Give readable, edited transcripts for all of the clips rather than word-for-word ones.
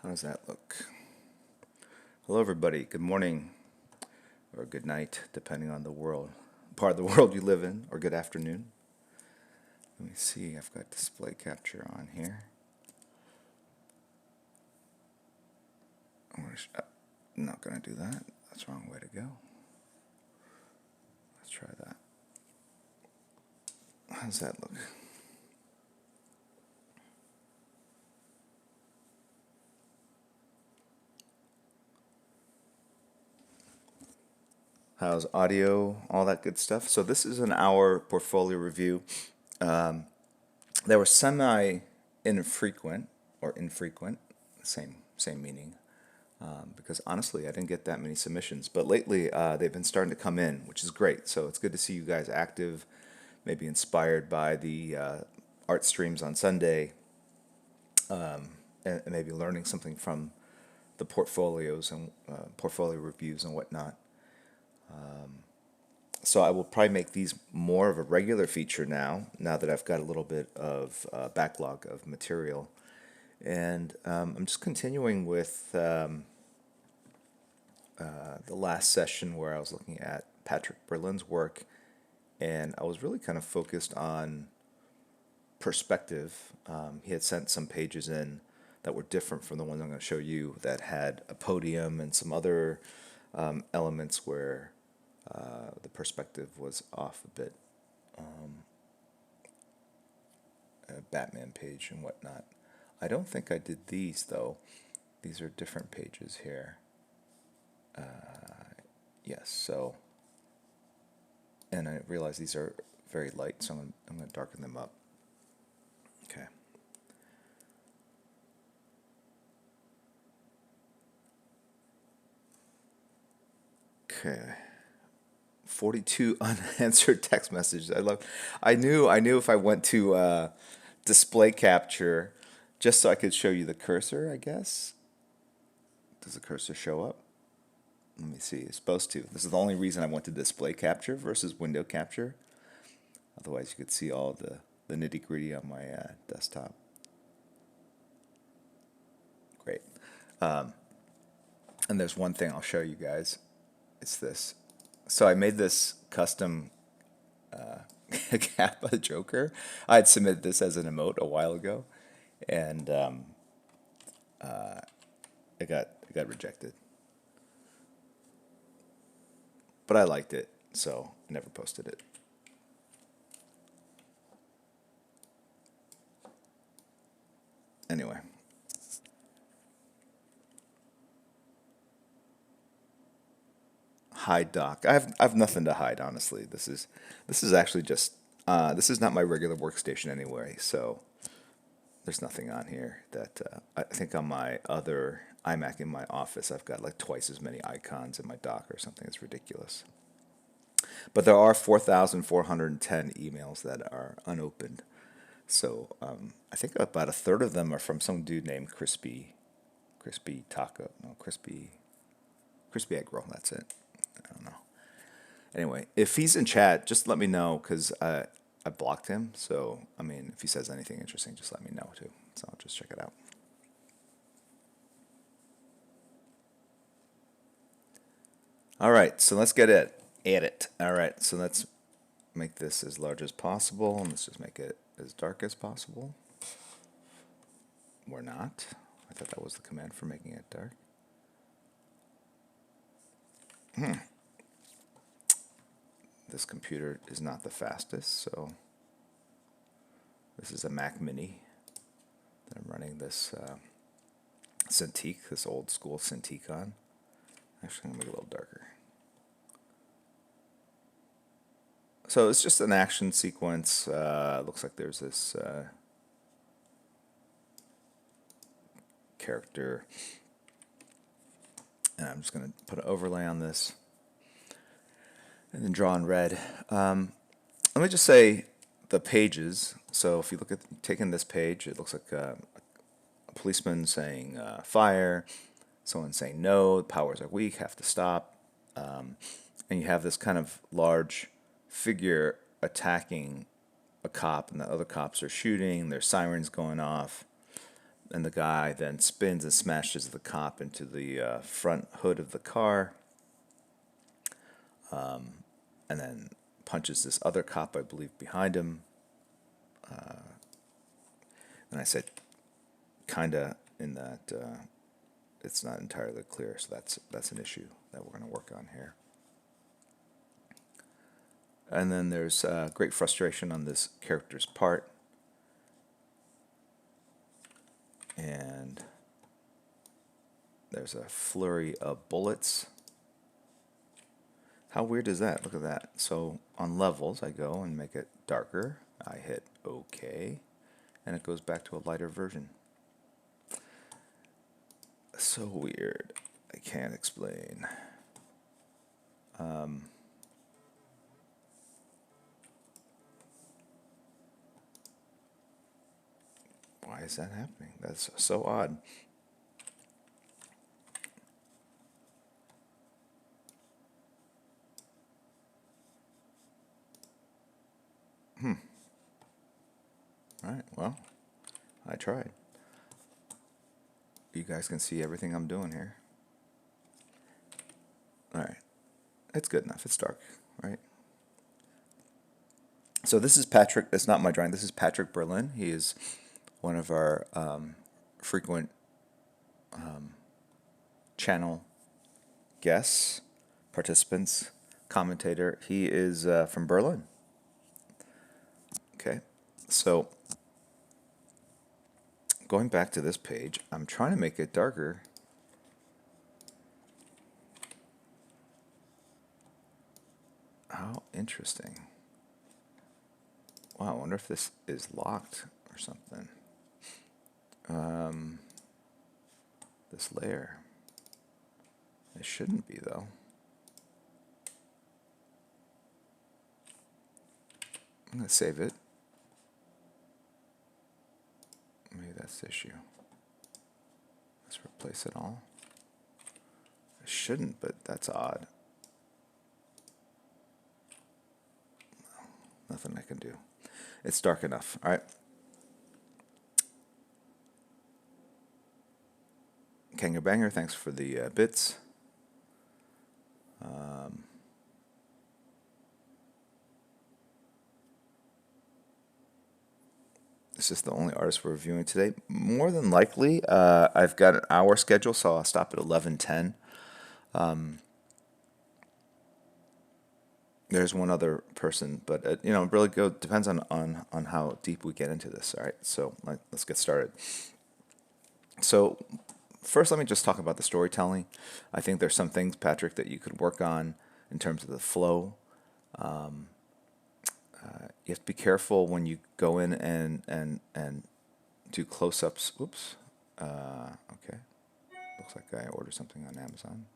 How does that look? Hello, everybody. Good morning or good night, depending on the part of the world you live in, or good afternoon. Let me see. I've got display capture on here. I'm not going to do that. That's the wrong way to go. Let's try that. How does that look? How's audio? All that good stuff. So this is an hour portfolio review. They were semi-infrequent or infrequent, same meaning. Because honestly, I didn't get that many submissions. But lately, they've been starting to come in, which is great. So it's good to see you guys active, maybe inspired by the art streams on Sunday, and maybe learning something from the portfolios and portfolio reviews and whatnot. So I will probably make these more of a regular feature now that I've got a little bit of backlog of material. And I'm just continuing with the last session where I was looking at Patrick Berlin's work, and I was really kind of focused on perspective. He had sent some pages in that were different from the ones I'm going to show you that had a podium and some other elements where the perspective was off a bit. A Batman page and whatnot. I don't think I did these though. These are different pages here. Yes, so, and I realize these are very light, so I'm going to darken them up. Okay. Okay. 42 unanswered text messages. I knew if I went to display capture just so I could show you the cursor, I guess. Does the cursor show up? Let me see. It's supposed to. This is the only reason I went to display capture versus window capture. Otherwise, you could see all the nitty gritty on my desktop. Great. And there's one thing I'll show you guys. It's this. So I made this custom Kappa Joker. I had submitted this as an emote a while ago, and it got rejected. But I liked it, so I never posted it. Anyway, hide doc. I have nothing to hide, honestly. This is actually just this is not my regular workstation anyway, so there's nothing on here that I think on my other iMac in my office I've got like twice as many icons in my dock or something. It's ridiculous. But there are 4,410 emails that are unopened. So I think about a third of them are from some dude named Crispy Taco, no Crispy Egg Roll. That's it. I don't know. Anyway, if he's in chat, just let me know because I blocked him. So I mean, if he says anything interesting, just let me know too. So I'll just check it out. All right, so let's get it. Add it. All right, so let's make this as large as possible, and let's just make it as dark as possible. We're not. I thought that was the command for making it dark. This computer is not the fastest, so this is a Mac Mini that I'm running this Cintiq, this old school Cintiq on. Actually, I'm going to make it a little darker. So it's just an action sequence. Looks like there's this character, and I'm just going to put an overlay on this and then draw in red. Let me just say the pages. So if you look at taking this page, it looks like a policeman saying fire, someone saying no, the powers are weak, have to stop, and you have this kind of large figure attacking a cop, and the other cops are shooting. There's sirens going off. and the guy then spins and smashes the cop into the front hood of the car, and then punches this other cop, I believe, behind him. And I said, kinda, in that it's not entirely clear, so that's an issue that we're going to work on here. And then there's great frustration on this character's part. And there's a flurry of bullets. How weird is that? Look at that. So on levels, I go and make it darker. I hit OK, and it goes back to a lighter version. So weird. I can't explain. Why is that happening? That's so odd. All right, well, I tried. You guys can see everything I'm doing here. All right, it's good enough. It's dark, right? So this is Patrick. It's not my drawing. This is Patrick Berlin. He is one of our frequent channel guests, participants, commentator. He is from Berlin. Okay, so going back to this page, I'm trying to make it darker. How interesting. Wow, I wonder if this is locked or something. This layer. It shouldn't be, though. I'm going to save it. Maybe that's the issue. Let's replace it all. It shouldn't, but that's odd. Nothing I can do. It's dark enough. All right. Kanga Banger, thanks for the bits. This is the only artist we're reviewing today. More than likely, I've got an hour schedule, so I'll stop at 11:10. There's one other person, but it really depends on how deep we get into this. All right, so let's get started. So first, let me just talk about the storytelling. I think there's some things, Patrick, that you could work on in terms of the flow. You have to be careful when you go in and do close-ups. Oops. Okay. Looks like I ordered something on Amazon.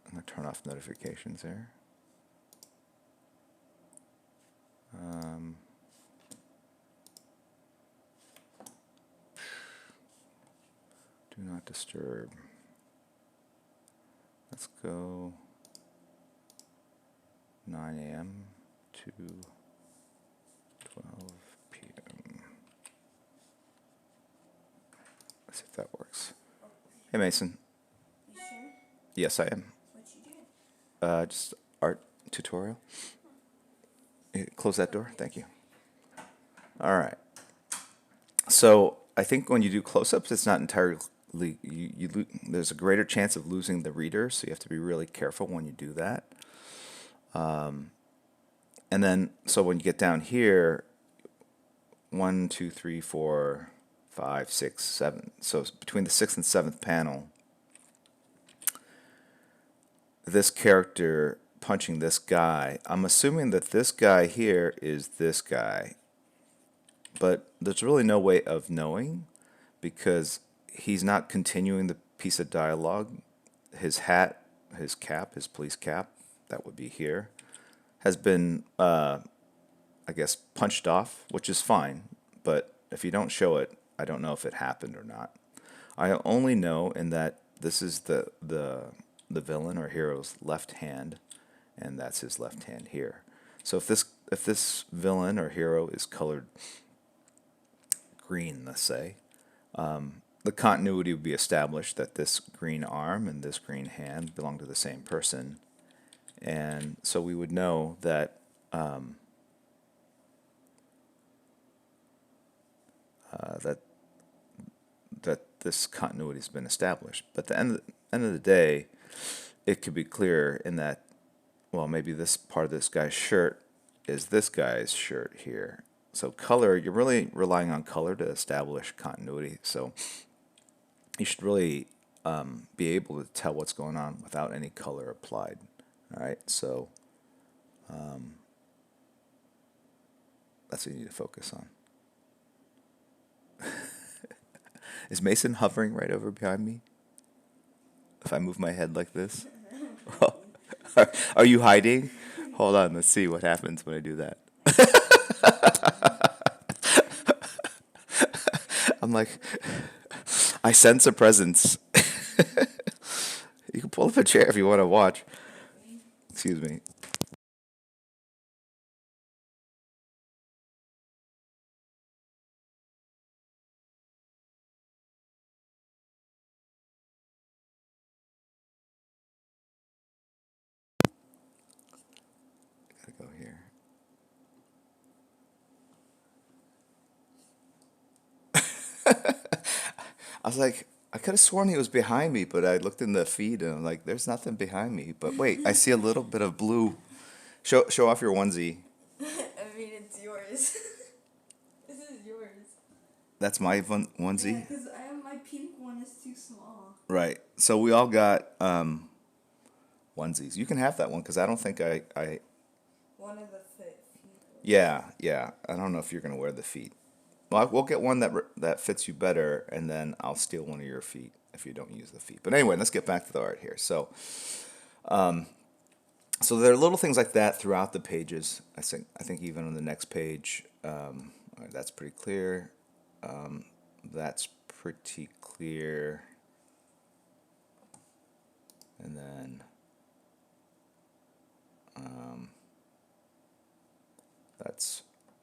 I'm going to turn off notifications there. Do not disturb. Let's go 9 a.m. to 12 p.m. Let's see if that works. Hey, Mason. You sure? Yes, I am. What you do? Just art tutorial. Close that door. Thank you. All right. So I think when you do close-ups, it's not entirely there's a greater chance of losing the reader, so you have to be really careful when you do that. And then, so when you get down here, 1, 2, 3, 4, 5, 6, 7. So between the 6th and 7th panel, this character punching this guy, I'm assuming that this guy here is this guy. But there's really no way of knowing because he's not continuing the piece of dialogue. His hat, his cap, his police cap, that would be here, has been, I guess, punched off, which is fine. But if you don't show it, I don't know if it happened or not. I only know in that this is the villain or hero's left hand, and that's his left hand here. So if this villain or hero is colored green, let's say, the continuity would be established that this green arm and this green hand belong to the same person. And so we would know that that this continuity has been established. But at the end of the day, it could be clear in that, well, maybe this part of this guy's shirt is this guy's shirt here. So color, you're really relying on color to establish continuity. So you should really be able to tell what's going on without any color applied. All right, so that's what you need to focus on. Is Mason hovering right over behind me? If I move my head like this? Are you hiding? Hold on, let's see what happens when I do that. I'm like, I sense a presence. You can pull up a chair if you want to watch. Excuse me. Gotta go here. I was like, I could have sworn he was behind me, but I looked in the feed and I'm like, there's nothing behind me. But wait, I see a little bit of blue. Show off your onesie. I mean, it's yours. This is yours. That's my onesie. Because my pink one is too small. Right. So we all got onesies. You can have that one because I don't think I. One of the feet. Yeah, yeah. I don't know if you're gonna wear the feet. Well, we'll get one that fits you better, and then I'll steal one of your feet if you don't use the feet. But anyway, let's get back to the art here. So there are little things like that throughout the pages. I think even on the next page, all right, that's pretty clear. That's pretty clear. And then that's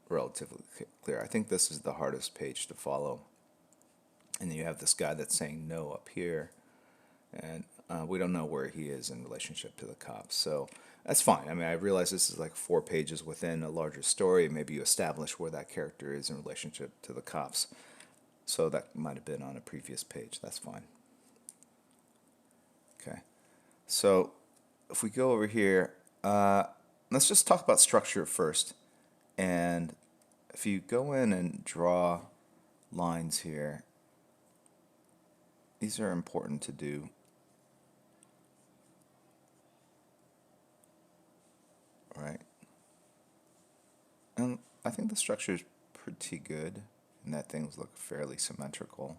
relatively clear. I think this is the hardest page to follow. And then you have this guy that's saying no up here, and we don't know where he is in relationship to the cops. So that's fine. I mean, I realize this is like 4 pages within a larger story. Maybe you establish where that character is in relationship to the cops. So that might have been on a previous page. That's fine. Okay. So if we go over here, let's just talk about structure first. And if you go in and draw lines here, these are important to do. Right? And I think the structure is pretty good and that things look fairly symmetrical.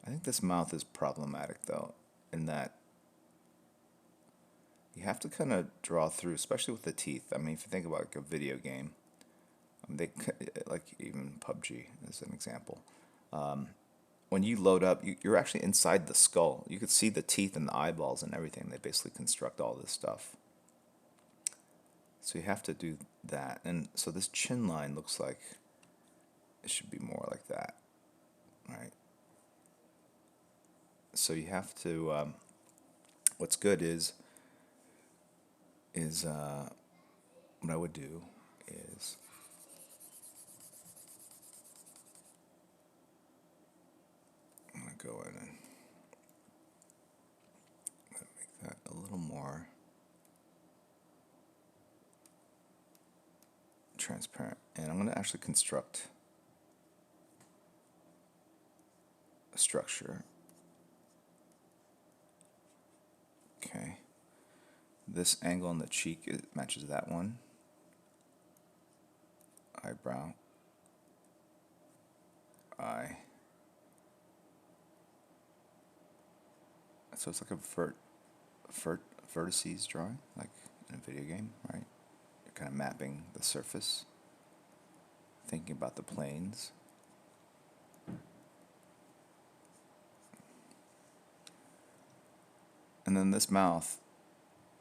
I think this mouth is problematic though, in that you have to kind of draw through, especially with the teeth. I mean, if you think about like a video game, like even PUBG as an example. When you load up, you're actually inside the skull. You could see the teeth and the eyeballs and everything. They basically construct all this stuff. So you have to do that. And so this chin line looks like it should be more like that, right? So you have to, what's good is what I would do is I'm going to go in and make that a little more transparent. And I'm going to actually construct a structure. Okay. This angle on the cheek, it matches that one. Eyebrow. Eye. So it's like a vertices drawing, like in a video game, right? You're kind of mapping the surface, thinking about the planes. And then this mouth,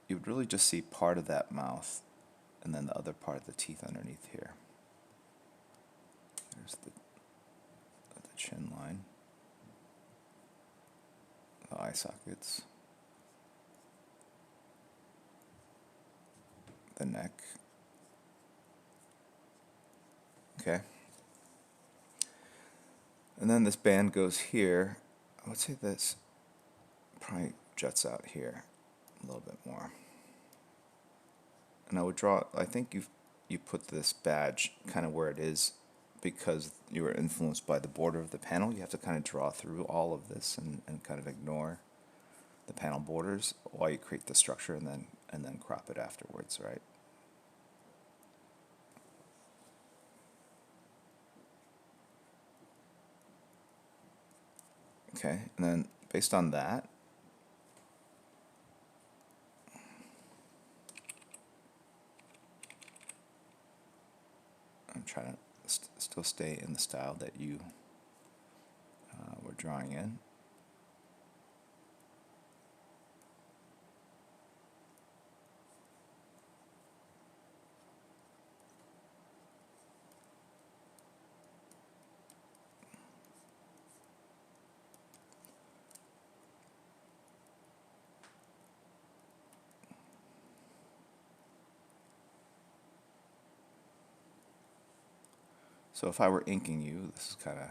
you would really just see part of that mouth and then the other part of the teeth underneath here. There's the chin line, the eye sockets, the neck. Okay. And then this band goes here. I would say this probably juts out here a little bit more. And I would draw, I think you put this badge kind of where it is because you were influenced by the border of the panel. You have to kind of draw through all of this and kind of ignore the panel borders while you create the structure and then crop it afterwards, right? Okay, and then based on that, I'm trying to still stay in the style that you were drawing in. So if I were inking you, this is kind of,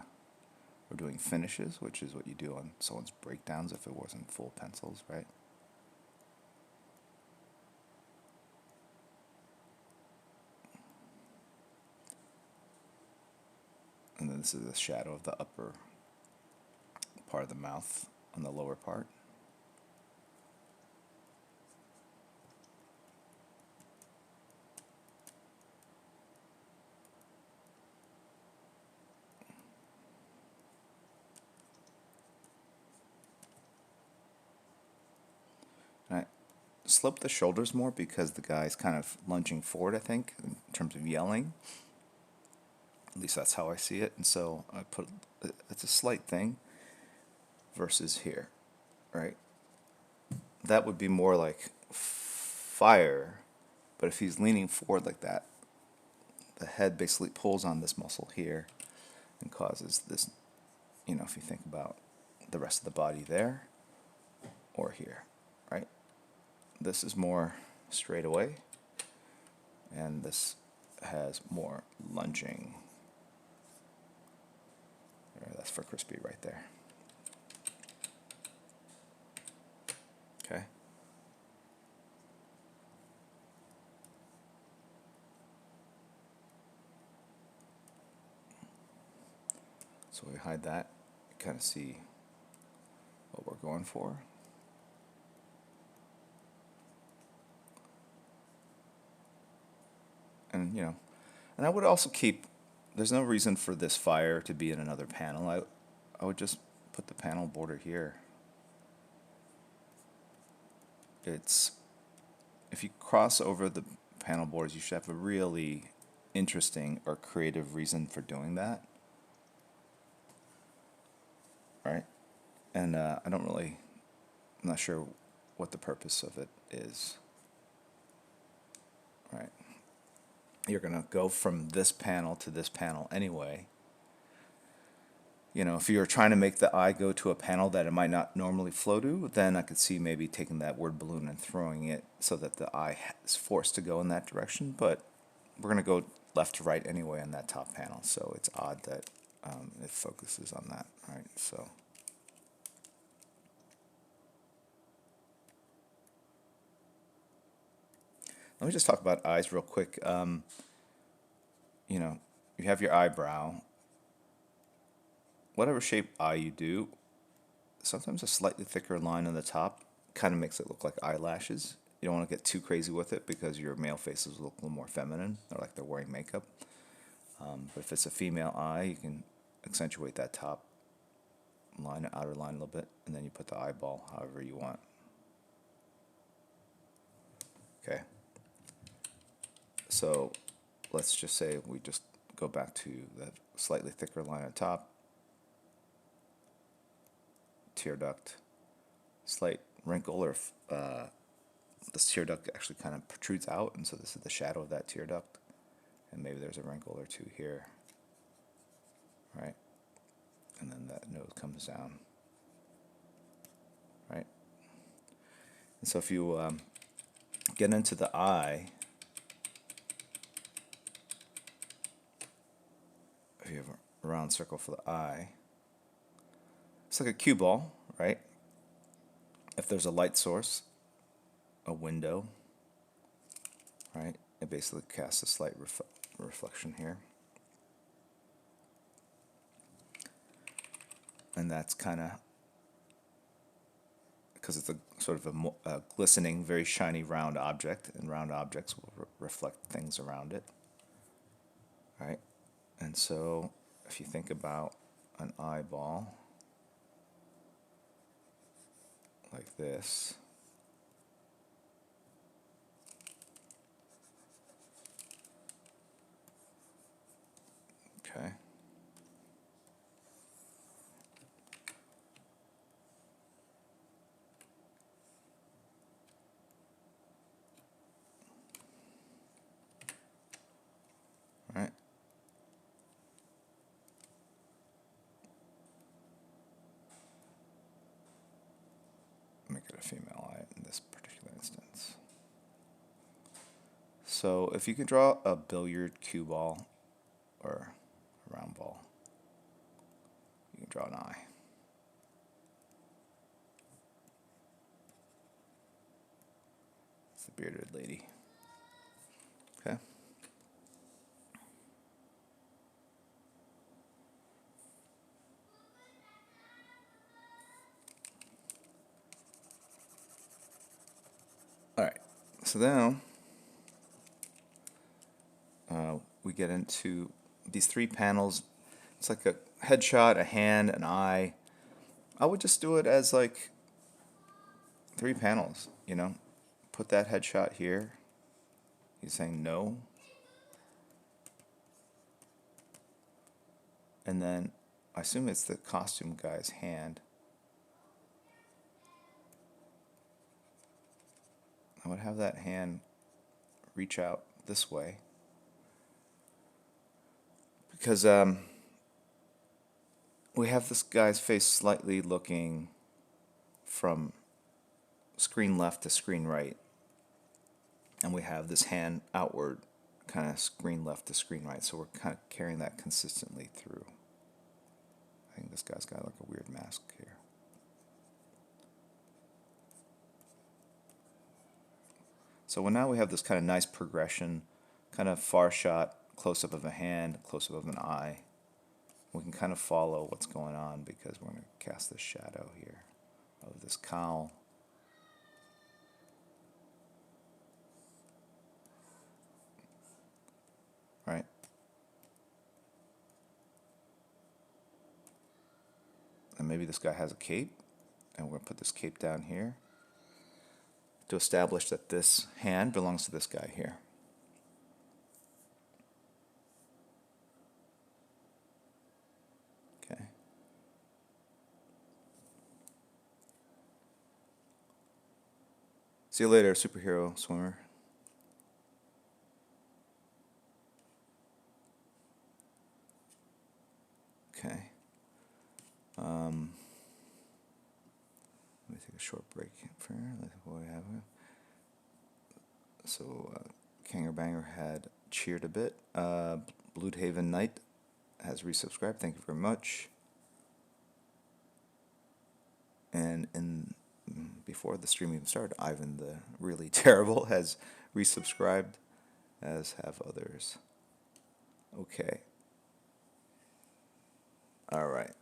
we're doing finishes, which is what you do on someone's breakdowns if it wasn't full pencils, right? And then this is the shadow of the upper part of the mouth on the lower part. And I slope the shoulders more because the guy's kind of lunging forward, I think, in terms of yelling. At least that's how I see it. And so I put, it's a slight thing versus here, right? That would be more like fire, but if he's leaning forward like that, the head basically pulls on this muscle here and causes this, if you think about the rest of the body there or here, right? This is more straight away, and this has more lunging. That's for crispy right there. Okay. So we hide that, kind of see what we're going for. And, and I would also keep, there's no reason for this fire to be in another panel. I would just put the panel border here. It's, if you cross over the panel borders, you should have a really interesting or creative reason for doing that. Right? And I'm not sure what the purpose of it is. Right? You're going to go from this panel to this panel anyway. If you're trying to make the eye go to a panel that it might not normally flow to, then I could see maybe taking that word balloon and throwing it so that the eye is forced to go in that direction. But we're going to go left to right anyway on that top panel, so it's odd that it focuses on that. Right? So. Let me just talk about eyes real quick. You have your eyebrow. Whatever shape eye you do, sometimes a slightly thicker line on the top kind of makes it look like eyelashes. You don't want to get too crazy with it because your male faces look a little more feminine, or like they're wearing makeup. But if it's a female eye, you can accentuate that top line, outer line a little bit, and then you put the eyeball however you want. Okay. So let's just say we just go back to that slightly thicker line at top, tear duct, slight wrinkle, or this tear duct actually kind of protrudes out, and so this is the shadow of that tear duct, and maybe there's a wrinkle or two here. right? And then that nose comes down, right? And so if you get into the eye, if you have a round circle for the eye, it's like a cue ball, right? If there's a light source, a window, right, it basically casts a slight reflection here. And that's kind of because it's a sort of a glistening, very shiny round object, and round objects will reflect things around it, right? And so if you think about an eyeball like this, okay, right? Make it a female eye in this particular instance. So if you can draw a billiard cue ball or a round ball, you can draw an eye. It's the bearded lady. Okay. All right. So now we get into these three panels. It's like a headshot, a hand, an eye. I would just do it as like three panels, you know? Put that headshot here. He's saying no. And then I assume it's the costume guy's hand. I would have that hand reach out this way. Because we have this guy's face slightly looking from screen left to screen right. And we have this hand outward, kind of screen left to screen right. So we're kind of carrying that consistently through. I think this guy's got like a weird mask here. So now we have this kind of nice progression, kind of far shot, close-up of a hand, close-up of an eye. We can kind of follow what's going on because we're going to cast this shadow here of this cowl. Right? And maybe this guy has a cape, and we're going to put this cape down here to establish that this hand belongs to this guy here. Okay. See you later, superhero swimmer. Okay. Let me take a short break for what we have here. So, Kanger Banger had cheered a bit. Bloodhaven Knight has resubscribed. Thank you very much. And before the stream even started, Ivan the Really Terrible has resubscribed, as have others. Okay. All right.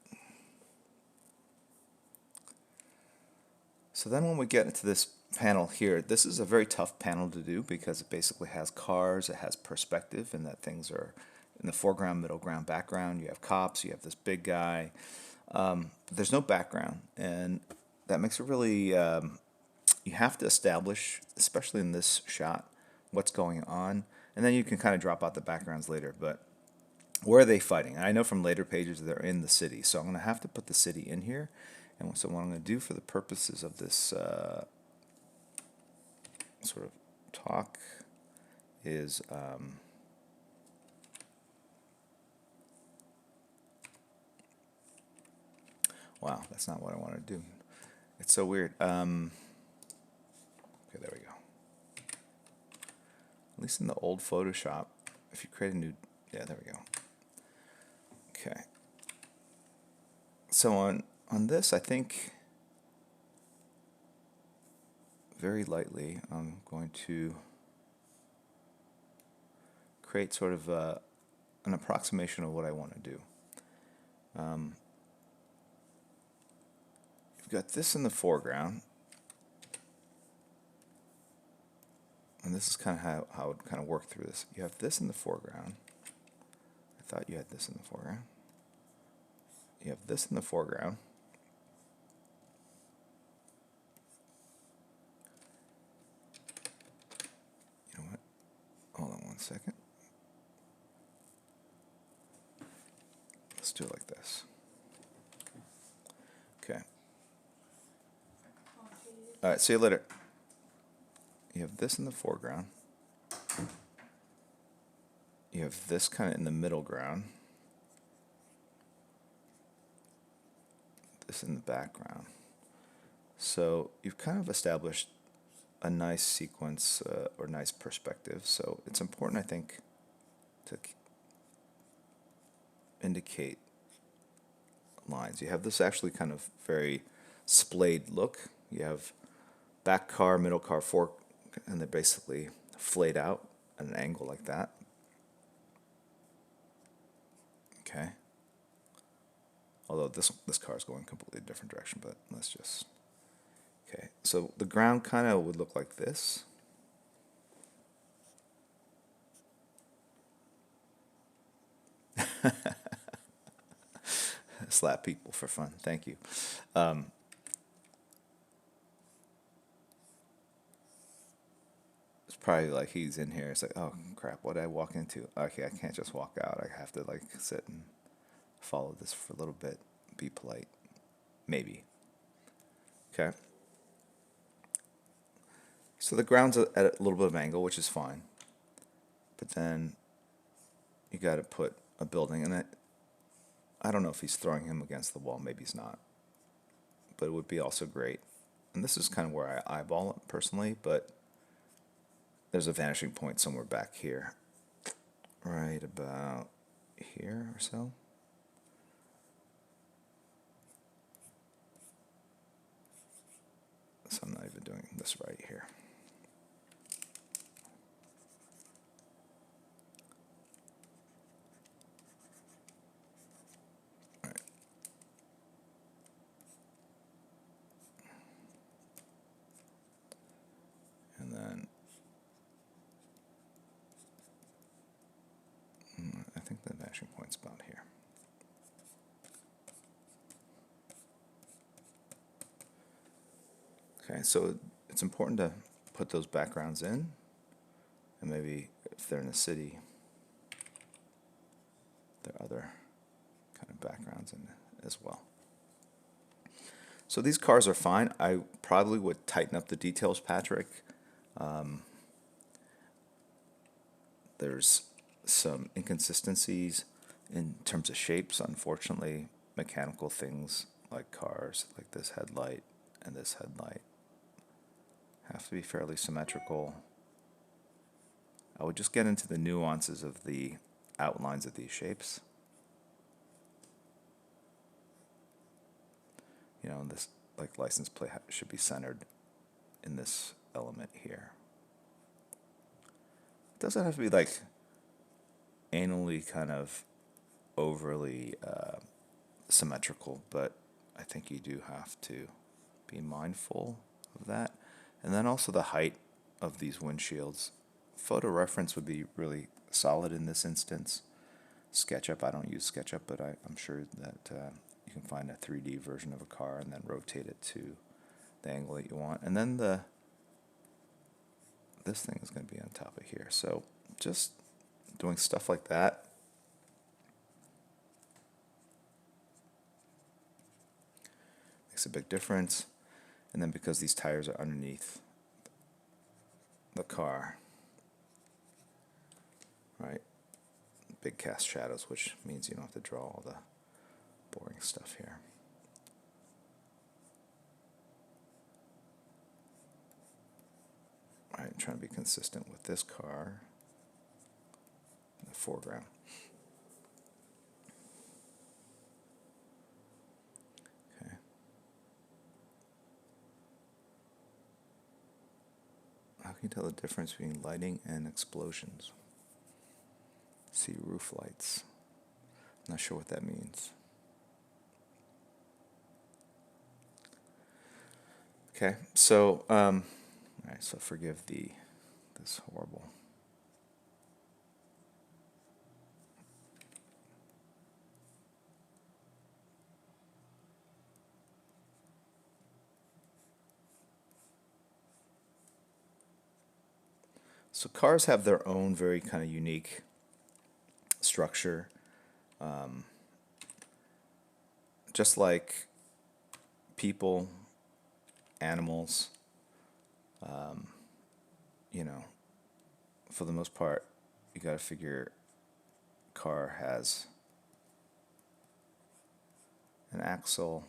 So then when we get into this panel here, this is a very tough panel to do because it basically has cars, it has perspective, and that things are in the foreground, middle ground, background. You have cops, you have this big guy. There's no background, and that makes it really, you have to establish, especially in this shot, what's going on, and then you can kind of drop out the backgrounds later, but where are they fighting? I know from later pages they're in the city, so I'm going to have to put the city in here. And so what I'm going to do for the purposes of this sort of talk is Wow, that's not what I want to do. It's so weird. Okay, there we go. At least in the old Photoshop, if you create a new, yeah, there we go. Okay. So on this, I think very lightly, I'm going to create sort of an approximation of what I want to do. You've got this in the foreground, and this is kind of how I would kind of work through this. You have this in the foreground. I thought you had this in the foreground. You have this in the foreground. You know what? Hold on one second. Let's do it like this. Okay. All right, see you later. You have this in the foreground. You have this kind of in the middle ground. This in the background. So you've kind of established a nice sequence or nice perspective. So it's important, I think, to indicate lines. You have this actually kind of very splayed look. You have back car, middle car, fork, and they're basically flayed out at an angle like that. Okay. Although this car is going completely different direction, but let's just... Okay, so the ground kind of would look like this. Slap people for fun. Thank you. It's probably like he's in here. It's like, oh crap, what did I walk into? Okay, I can't just walk out. I have to like sit and follow this for a little bit. Be polite. Maybe. Okay. So the ground's at a little bit of angle, which is fine. But then you got to put a building in it. I don't know if he's throwing him against the wall. Maybe he's not. But it would be also great. And this is kind of where I eyeball it personally, but there's a vanishing point somewhere back here. Right about here or so. So I'm not even doing this right here. All right. And then I think the vanishing point's about here. Okay, so it's important to put those backgrounds in, and maybe if they're in a city, there are other kind of backgrounds in as well. So these cars are fine. I probably would tighten up the details, Patrick. There's some inconsistencies in terms of shapes, unfortunately. Mechanical things like cars, like this headlight and this headlight, have to be fairly symmetrical. I would just get into the nuances of the outlines of these shapes. You know, this like license plate should be centered in this element here. It doesn't have to be like anally kind of overly symmetrical, but I think you do have to be mindful of that. And then also the height of these windshields. Photo reference would be really solid in this instance. SketchUp, I don't use SketchUp, but I'm sure that you can find a 3D version of a car and then rotate it to the angle that you want. And then this thing is going to be on top of here. So just doing stuff like that. Makes a big difference. And then because these tires are underneath the car, right? Big cast shadows, which means you don't have to draw all the boring stuff here. All right, I'm trying to be consistent with this car in the foreground. Okay. How can you tell the difference between lighting and explosions? See roof lights. Not sure what that means. Okay, so all right, so forgive this horrible. So cars have their own very kind of unique structure, just like people, animals. You know, for the most part, you got to figure car has an axle.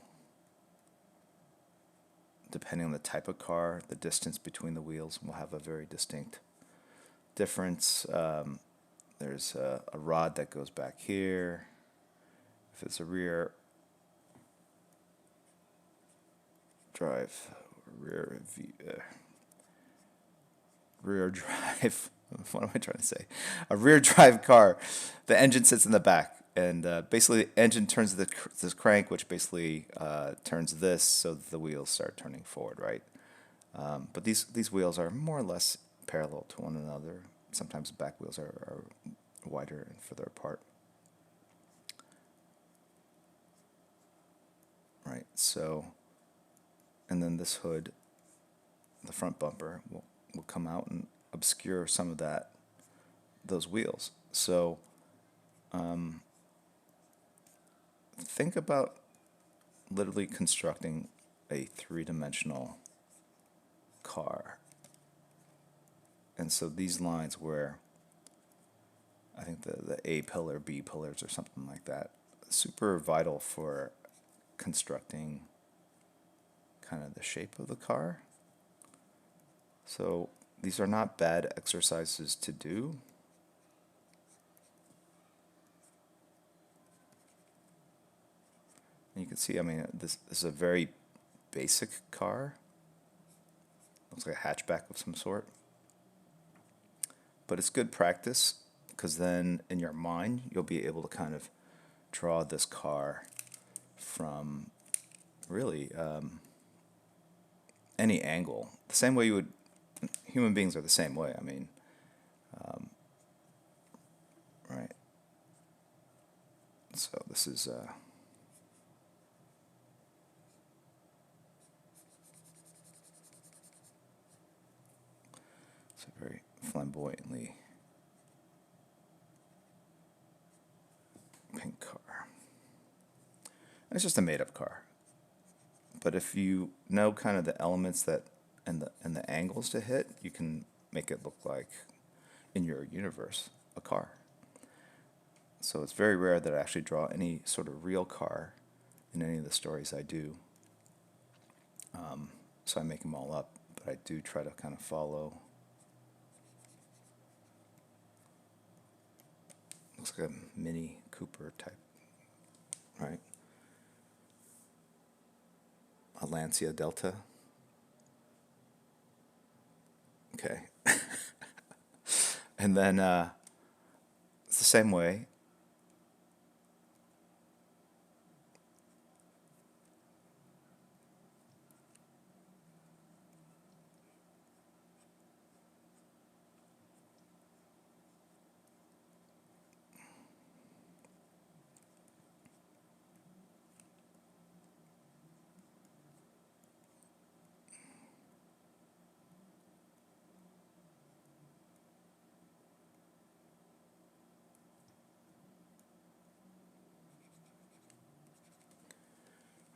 Depending on the type of car, the distance between the wheels will have a very distinct difference. There's a rod that goes back here. If it's a rear drive, rear rear drive. What am I trying to say? A rear drive car. The engine sits in the back, and basically the engine turns this crank, which basically turns this, so that the wheels start turning forward, right? But these wheels are more or less parallel to one another. Sometimes the back wheels are wider and further apart. Right. So, and then this hood, the front bumper, will come out and obscure some of those wheels. So think about literally constructing a three-dimensional car. And so these lines where I think the A pillar, B pillars, or something like that, super vital for constructing kind of the shape of the car. So these are not bad exercises to do. And you can see, I mean, this is a very basic car. Looks like a hatchback of some sort. But it's good practice because then in your mind, you'll be able to kind of draw this car from really any angle. The same way you would, human beings are the same way. I mean, right. So this is it's a very flamboyantly pink car. And it's just a made-up car. But if you know kind of the elements that and the angles to hit, you can make it look like in your universe a car. So it's very rare that I actually draw any sort of real car in any of the stories I do. So I make them all up, but I do try to kind of follow. Looks like a Mini Cooper type, right? A Lancia Delta. Okay. And then it's the same way.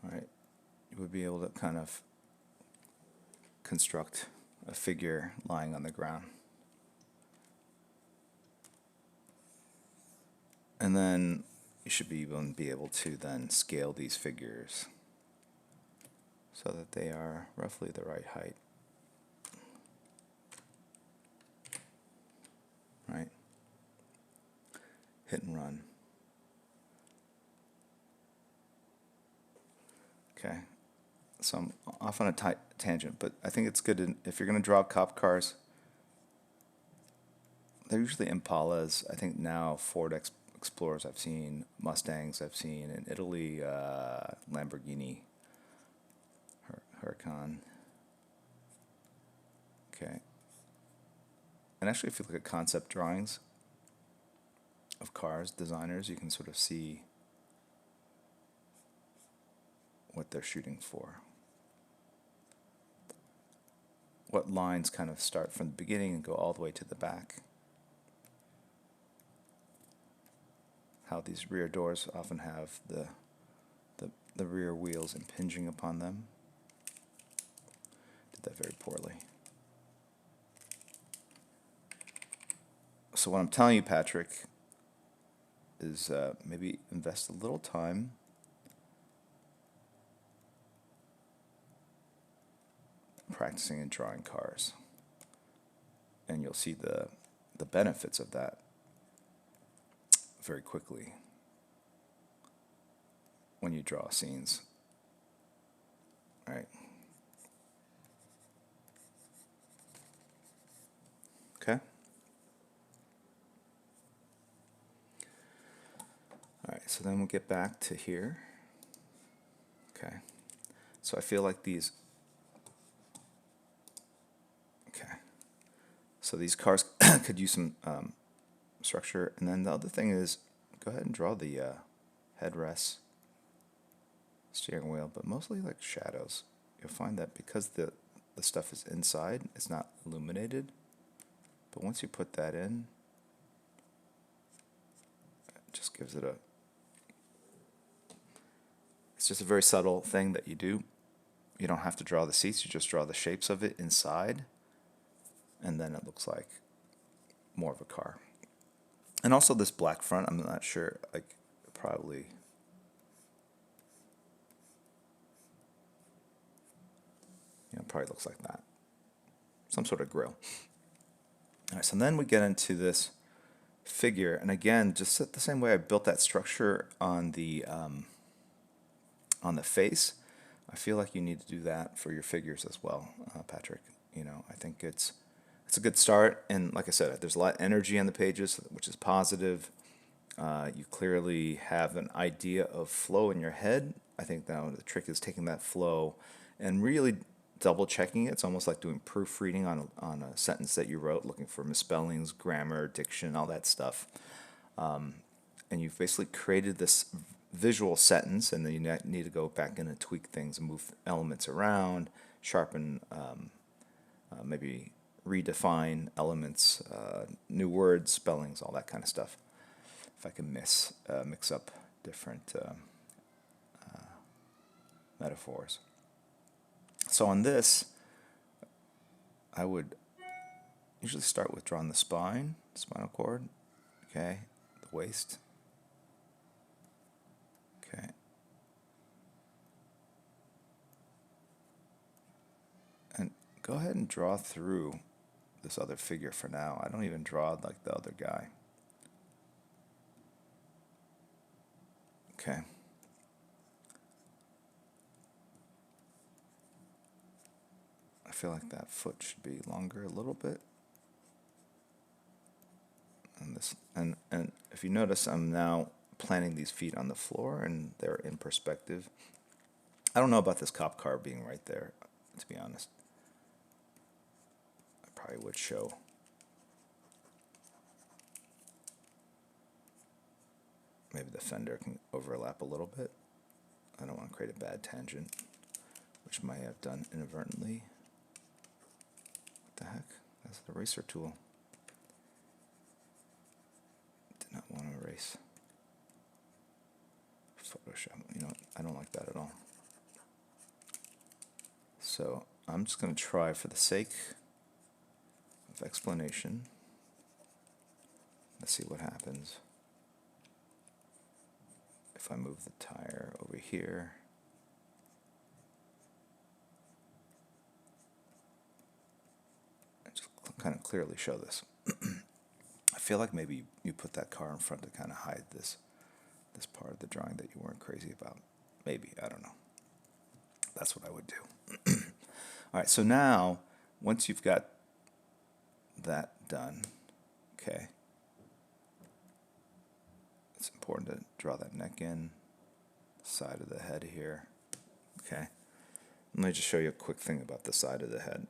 Right, you would be able to kind of construct a figure lying on the ground. And then you should even be able to then scale these figures so that they are roughly the right height. right? Hit and run. Okay, so I'm off on a tangent, but I think it's good if you're going to draw cop cars. They're usually Impalas. I think now Ford Explorers I've seen, Mustangs I've seen, in Italy, Lamborghini, Huracan. Okay. And actually, if you look at concept drawings of cars, designers, you can sort of see what they're shooting for. What lines kind of start from the beginning and go all the way to the back. How these rear doors often have the rear wheels impinging upon them. Did that very poorly. So what I'm telling you, Patrick, is maybe invest a little time practicing and drawing cars. And you'll see the benefits of that very quickly when you draw scenes. Right? Okay? All right, so then we'll get back to here. Okay. So I feel like these... Okay. So these cars could use some structure. And then the other thing is, go ahead and draw the headrests, steering wheel, but mostly like shadows. You'll find that because the stuff is inside, it's not illuminated. But once you put that in, it just gives it a... It's just a very subtle thing that you do. You don't have to draw the seats, you just draw the shapes of it inside, and then it looks like more of a car. And also this black front, I'm not sure, like probably... probably looks like that. Some sort of grill. All right, so then we get into this figure, and again, just the same way I built that structure on the face, I feel like you need to do that for your figures as well, Patrick. I think it's a good start, and like I said, there's a lot of energy on the pages, which is positive. You clearly have an idea of flow in your head. I think now the trick is taking that flow and really double checking it. It's almost like doing proofreading on a sentence that you wrote, looking for misspellings, grammar, diction, all that stuff. And you've basically created this visual sentence, and then you need to go back in and tweak things and move elements around, sharpen, maybe redefine elements, new words, spellings, all that kind of stuff. If I can mix up different metaphors. So on this, I would usually start with drawing the spine, spinal cord, okay, the waist, okay. And go ahead and draw through this other figure for now. I don't even draw like the other guy. Okay. I feel like that foot should be longer a little bit. And this, and if you notice, I'm now planting these feet on the floor, and they're in perspective. I don't know about this cop car being right there, to be honest. I probably would show. Maybe the fender can overlap a little bit. I don't want to create a bad tangent, which I might have done inadvertently. What the heck? That's the eraser tool. Did not want to erase. Photoshop. I don't like that at all. So I'm just going to try, for the sake of explanation, let's see what happens if I move the tire over here. And just kind of clearly show this. I feel like maybe you put that car in front to kind of hide this part of the drawing that you weren't crazy about. Maybe, I don't know. That's what I would do. All right, so now, once you've got that done, okay, it's important to draw that neck in, side of the head here, okay. Let me just show you a quick thing about the side of the head.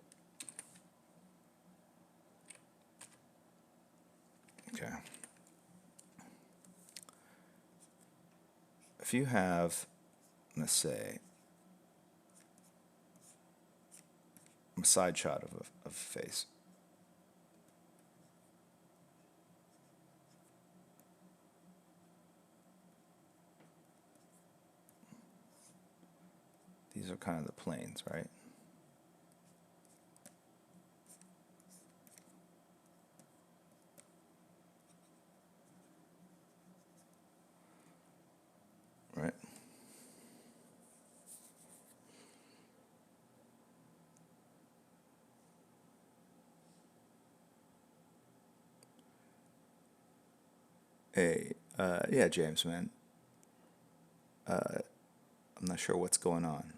Okay. If you have, let's say, a side shot of a face, these are kind of the planes, right? Right? Hey, yeah, James, man. I'm not sure what's going on.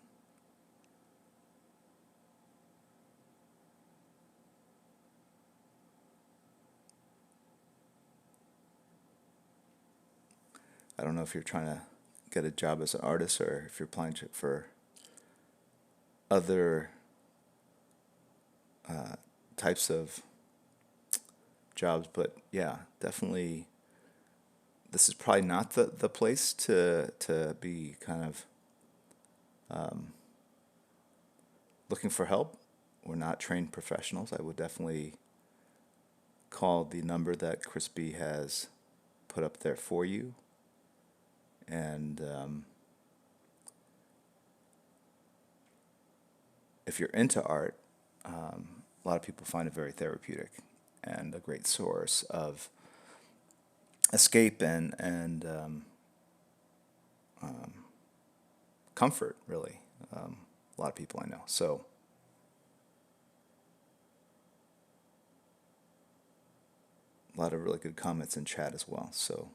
I don't know if you're trying to get a job as an artist or if you're applying for other types of jobs, but yeah, definitely this is probably not the place to be kind of looking for help. We're not trained professionals. I would definitely call the number that Crispy has put up there for you. And if you're into art, a lot of people find it very therapeutic and a great source of escape and comfort, really. A lot of people I know. So a lot of really good comments in chat as well. So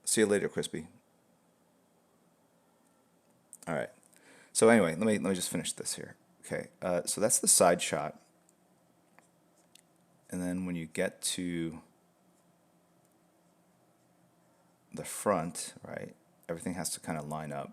see you later, Crispy. All right. So anyway, let me just finish this here. Okay. So that's the side shot. And then when you get to the front, right, everything has to kind of line up.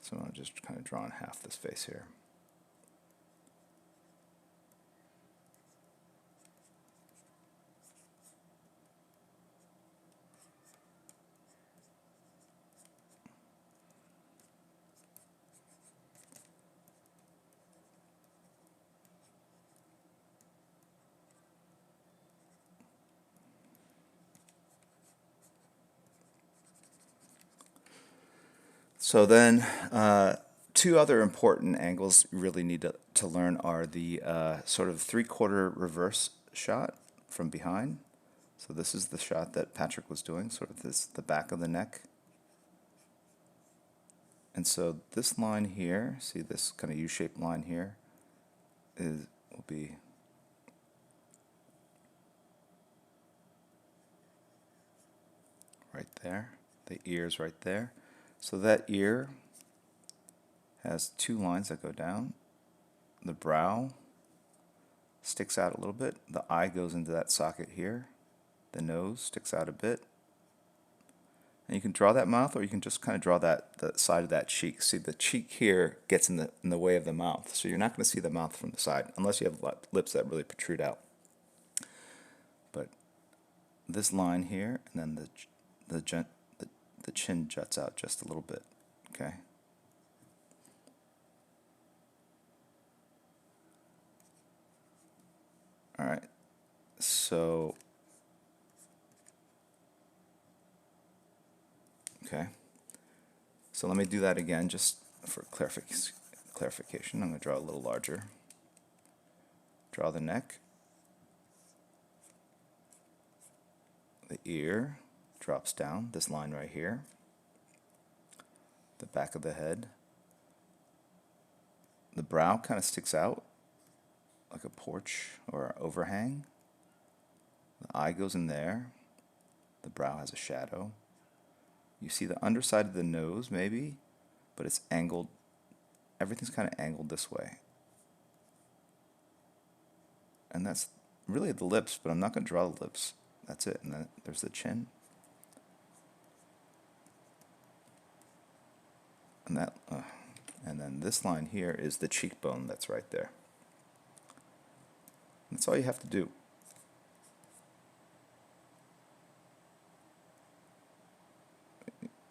So I'm just kind of drawing half this face here. So then, two other important angles you really need to learn are the sort of three-quarter reverse shot from behind. So this is the shot that Patrick was doing, sort of the back of the neck. And so this line here, see this kind of U-shaped line here, will be right there. The ear's right there. So that ear has two lines that go down. The brow sticks out a little bit. The eye goes into that socket here. The nose sticks out a bit. And you can draw that mouth, or you can just kind of draw the side of that cheek. See, the cheek here gets in the way of the mouth, so you're not going to see the mouth from the side unless you have lips that really protrude out. But this line here, and then the chin juts out just a little bit. Okay. All right. So. Okay, so let me do that again just for clarification. I'm going to draw a little larger. Draw the neck. The ear drops down, this line right here. The back of the head. The brow kind of sticks out like a porch or an overhang. The eye goes in there. The brow has a shadow. You see the underside of the nose, maybe, but it's angled. Everything's kind of angled this way. And that's really the lips, but I'm not going to draw the lips. That's it. And then there's the chin. And and then this line here is the cheekbone that's right there. That's all you have to do.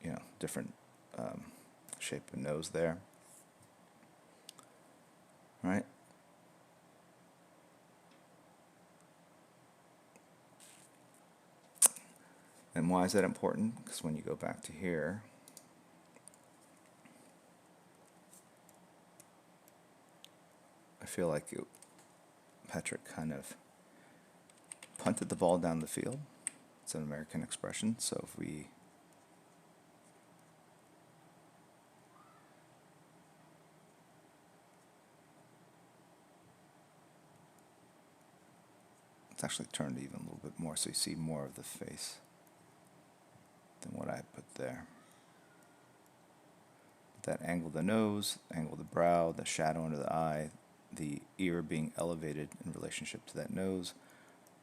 You know, different shape of nose there. Right? And why is that important? Because when you go back to here, I feel like Patrick kind of punted the ball down the field. It's an American expression. So if we it's actually turned even a little bit more so you see more of the face than what I put there. That angle of the nose, angle of the brow, the shadow under the eye, the ear being elevated in relationship to that nose,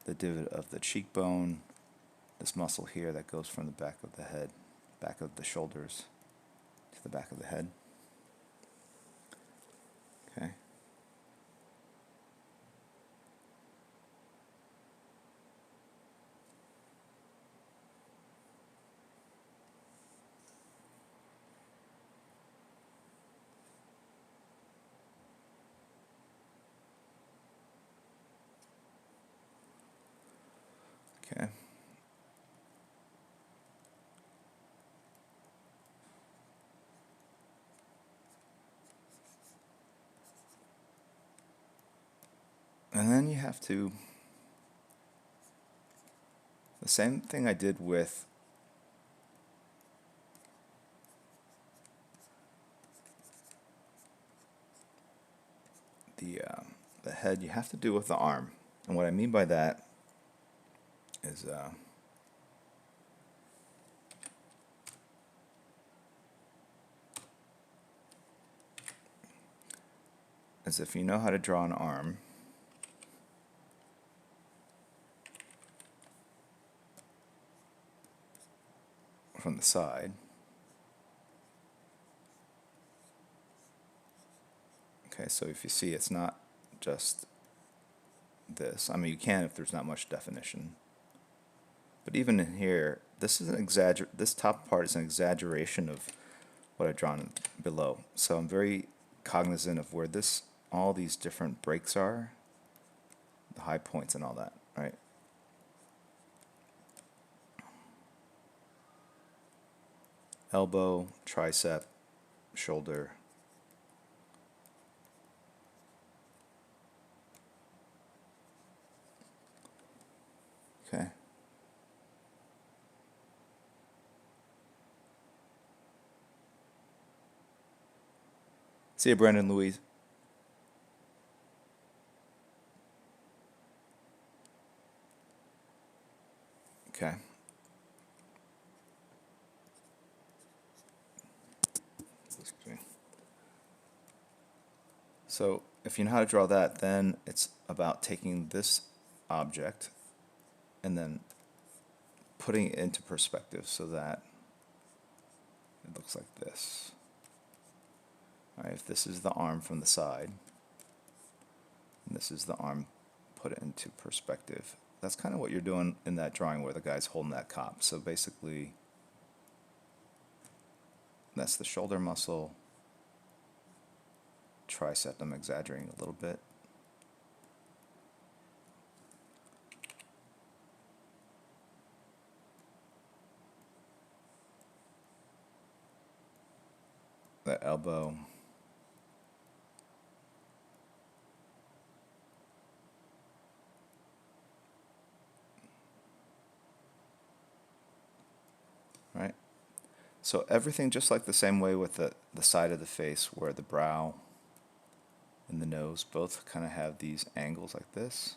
the divot of the cheekbone, this muscle here that goes from the back of the head, back of the shoulders to the back of the head. Okay. Okay. And then you have to, the same thing I did with the head, you have to do with the arm. And what I mean by that is if you know how to draw an arm, from the side, okay, so if you see, it's not just this. I mean, you can if there's not much definition. But even in here, this is this top part is an exaggeration of what I've drawn below. So I'm very cognizant of where all these different breaks are, the high points and all that, right? Elbow, tricep, shoulder. Okay. See you, Brandon Louise. Okay. So if you know how to draw that, then it's about taking this object and then putting it into perspective so that it looks like this. All right, if this is the arm from the side, and this is the arm, put it into perspective. That's kind of what you're doing in that drawing where the guy's holding that cop. So basically, that's the shoulder muscle, tricep. I'm exaggerating a little bit. The elbow. So everything just like the same way with the side of the face where the brow and the nose both kind of have these angles like this,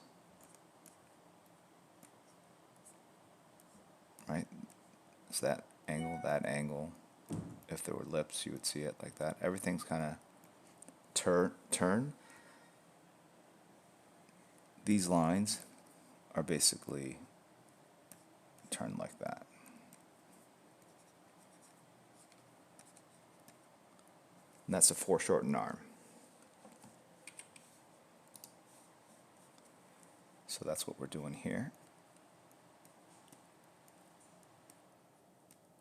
right? It's that angle, that angle. If there were lips, you would see it like that. Everything's kind of turn. These lines are basically turned like that. And that's a foreshortened arm. So that's what we're doing here.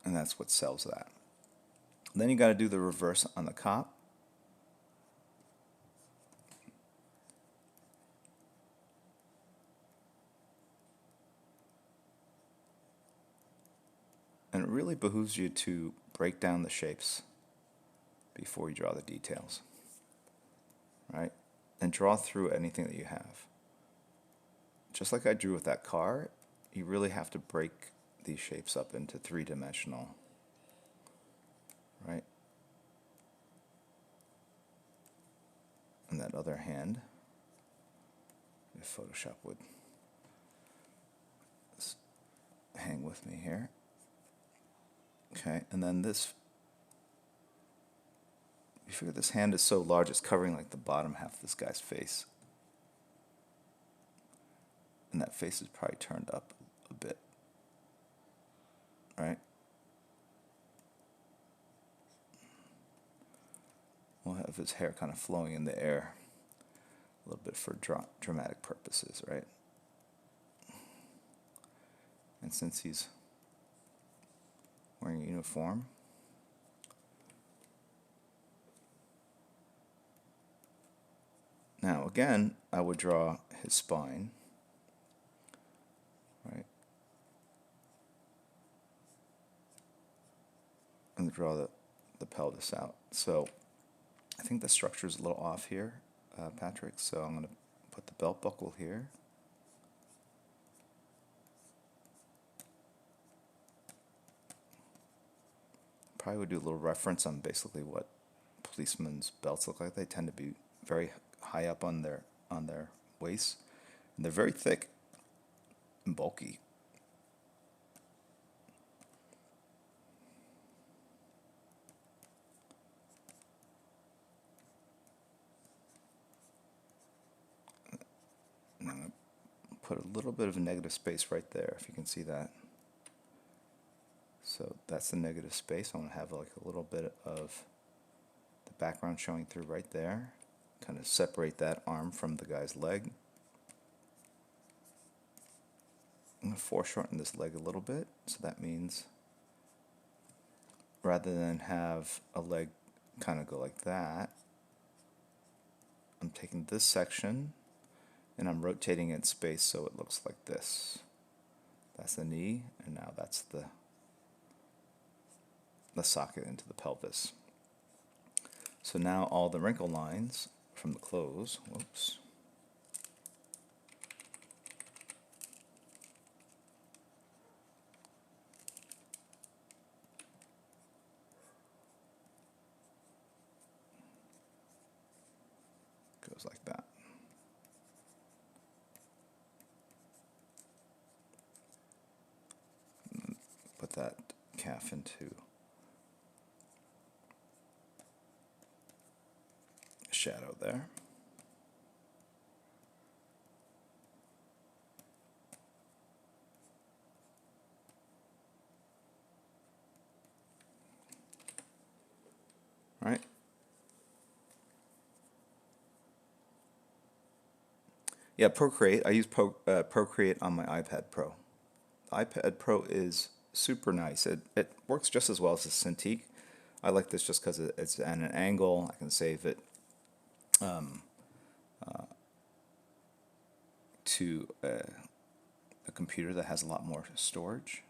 And that's what sells that. Then you got to do the reverse on the cop. And it really behooves you to break down the shapes before you draw the details, right? And draw through anything that you have. Just like I drew with that car, you really have to break these shapes up into three-dimensional, right? And that other hand, if Photoshop would hang with me here. Okay, and then this, you figure this hand is so large it's covering like the bottom half of this guy's face. And that face is probably turned up a bit, right? We'll have his hair kind of flowing in the air a little bit for dramatic purposes, right? And since he's wearing a uniform, now again, I would draw his spine, right? And draw the pelvis out. So I think the structure is a little off here, Patrick, so I'm going to put the belt buckle here. Probably would do a little reference on basically what policemen's belts look like. They tend to be very high up on their waists, and they're very thick and bulky. And I'm going to put a little bit of a negative space right there, if you can see that. So that's the negative space. I want to have like a little bit of the background showing through right there. Kind of separate that arm from the guy's leg. I'm going to foreshorten this leg a little bit. So that means rather than have a leg kind of go like that, I'm taking this section and I'm rotating it in space so it looks like this. That's the knee, and now that's the socket into the pelvis. So now all the wrinkle lines from the clothes, whoops, goes like that. And put that calf into shadow there. Right? Yeah, Procreate. I use Procreate on my iPad Pro. The iPad Pro is super nice. It works just as well as the Cintiq. I like this just because it's at an angle. I can save it to a computer that has a lot more storage.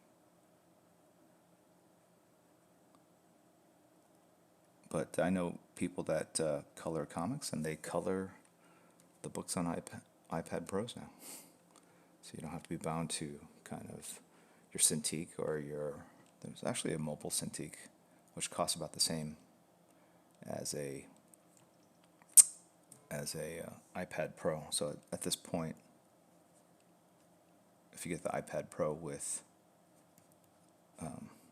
But I know people that color comics, and they color the books on iPad Pros now. So you don't have to be bound to kind of your Cintiq or your... There's actually a mobile Cintiq which costs about the same as a iPad Pro. So at this point, if you get the iPad Pro with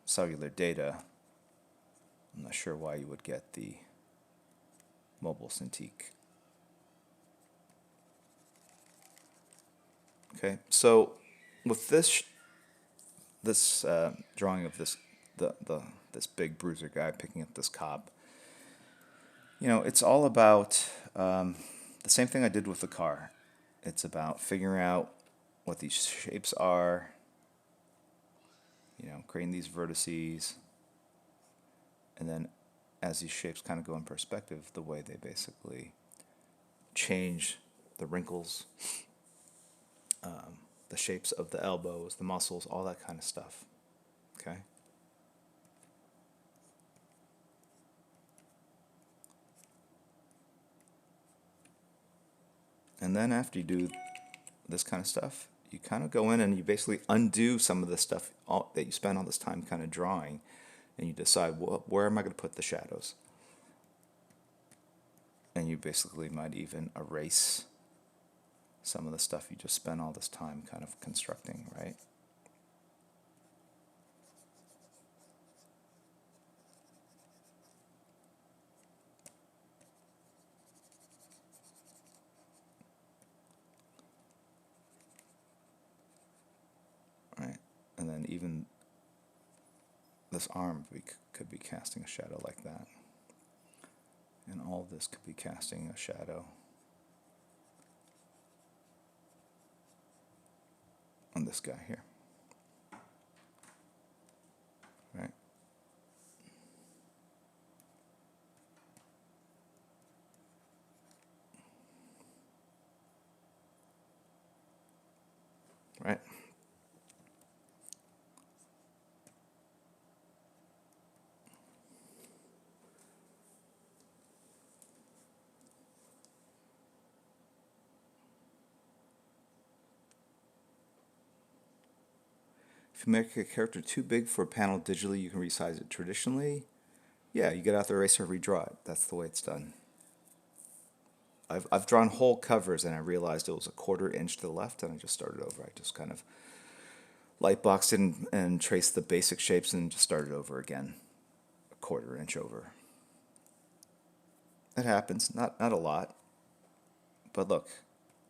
cellular data, I'm not sure why you would get the mobile Cintiq. Okay, so with this drawing of this big bruiser guy picking up this cop, it's all about the same thing I did with the car. It's about figuring out what these shapes are, creating these vertices, and then as these shapes kind of go in perspective, the way they basically change the wrinkles, the shapes of the elbows, the muscles, all that kind of stuff. Okay? And then after you do this kind of stuff, you kind of go in and you basically undo some of the stuff that you spent all this time kind of drawing, and you decide, well, where am I going to put the shadows? And you basically might even erase some of the stuff you just spent all this time kind of constructing, right? Right? And then even this arm could be casting a shadow like that. And all of this could be casting a shadow on this guy here. Right? Right? If you make a character too big for a panel digitally, you can resize it traditionally. Yeah, you get out the eraser, redraw it. That's the way it's done. I've drawn whole covers and I realized it was a 1/4 inch to the left, and I just started over. I just kind of light boxed it and traced the basic shapes and just started over again, a 1/4 inch over. It happens, not a lot, but look,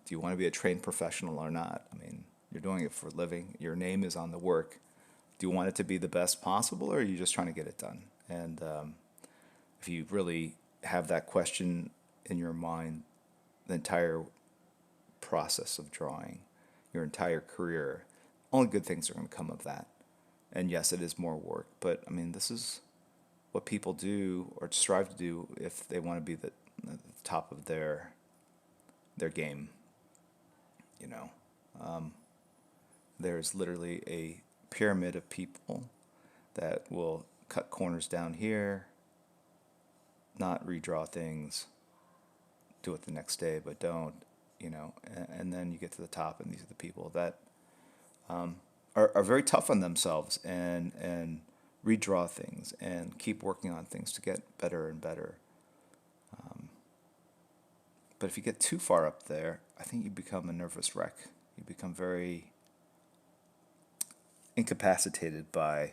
do you want to be a trained professional or not? I mean, you're doing it for a living. Your name is on the work. Do you want it to be the best possible, or are you just trying to get it done? And if you really have that question in your mind, the entire process of drawing, your entire career, only good things are going to come of that. And yes, it is more work, but I mean, this is what people do or strive to do if they want to be the top of their game. You know, there's literally a pyramid of people that will cut corners down here, not redraw things, do it the next day, but don't, and then you get to the top, and these are the people that are very tough on themselves and redraw things and keep working on things to get better and better. But if you get too far up there, I think you become a nervous wreck. You become very incapacitated by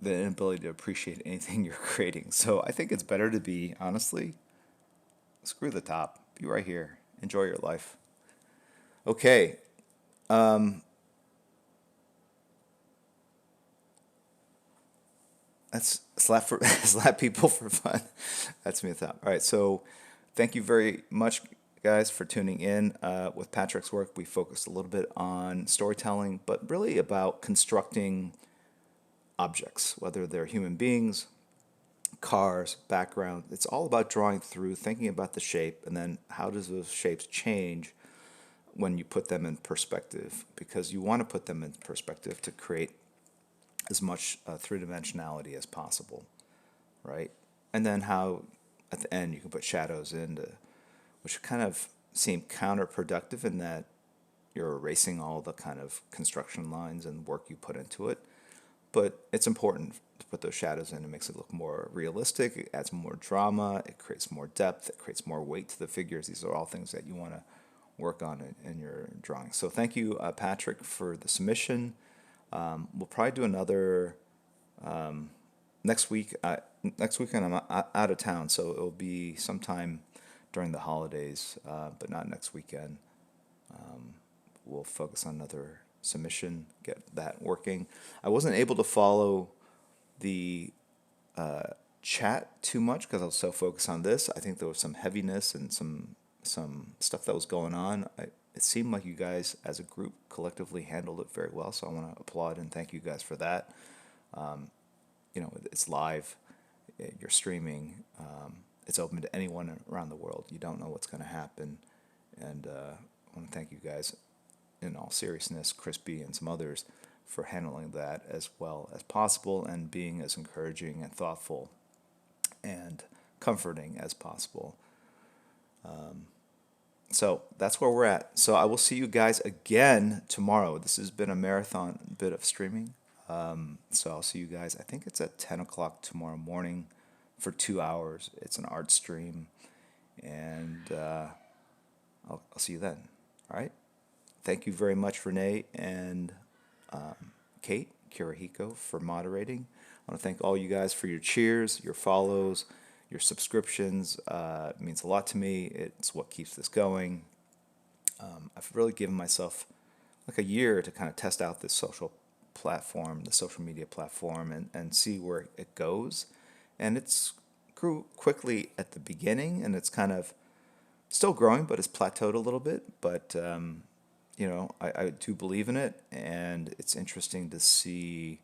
the inability to appreciate anything you're creating. So I think it's better to be, honestly, screw the top. Be right here. Enjoy your life. Okay. That's slap people for fun. That's me at the top. All right. So thank you very much, guys, for tuning in. With Patrick's work, we focused a little bit on storytelling, but really about constructing objects, whether they're human beings, cars, background. It's all about drawing through, thinking about the shape, and then how does those shapes change when you put them in perspective, because you want to put them in perspective to create as much three-dimensionality as possible, right? And then how at the end you can put shadows into, which kind of seem counterproductive in that you're erasing all the kind of construction lines and work you put into it. but it's important to put those shadows in. It makes it look more realistic. It adds more drama. It creates more depth. It creates more weight to the figures. These are all things that you want to work on in your drawing. So thank you, Patrick, for the submission. We'll probably do another next week. Next weekend I'm out of town, so it'll be sometime during the holidays, but not next weekend. We'll focus on another submission, get that working. I wasn't able to follow the chat too much because I was so focused on this. I think there was some heaviness and some stuff that was going on. It seemed like you guys as a group collectively handled it very well, so I want to applaud and thank you guys for that. It's live, you're streaming, it's open to anyone around the world. You don't know what's going to happen, and I want to thank you guys in all seriousness, Crispy and some others, for handling that as well as possible and being as encouraging and thoughtful and comforting as possible. So that's where we're at. So I will see you guys again tomorrow. This has been a marathon bit of streaming. So I'll see you guys, I think it's at 10 o'clock tomorrow morning for 2 hours. It's an art stream. And I'll see you then. All right? Thank you very much, Renee and Kate Kirihiko, for moderating. I want to thank all you guys for your cheers, your follows, your subscriptions. It means a lot to me. It's what keeps this going. I've really given myself like a year to kind of test out this social platform, the social media platform, and see where it goes. And it's grew quickly at the beginning, and it's kind of still growing, but it's plateaued a little bit. But I do believe in it, and it's interesting to see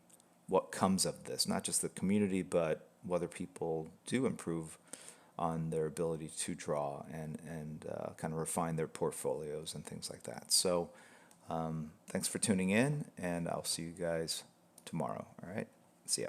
what comes of this. Not just the community, but whether people do improve on their ability to draw and kind of refine their portfolios and things like that. So thanks for tuning in, and I'll see you guys tomorrow. All right? See ya.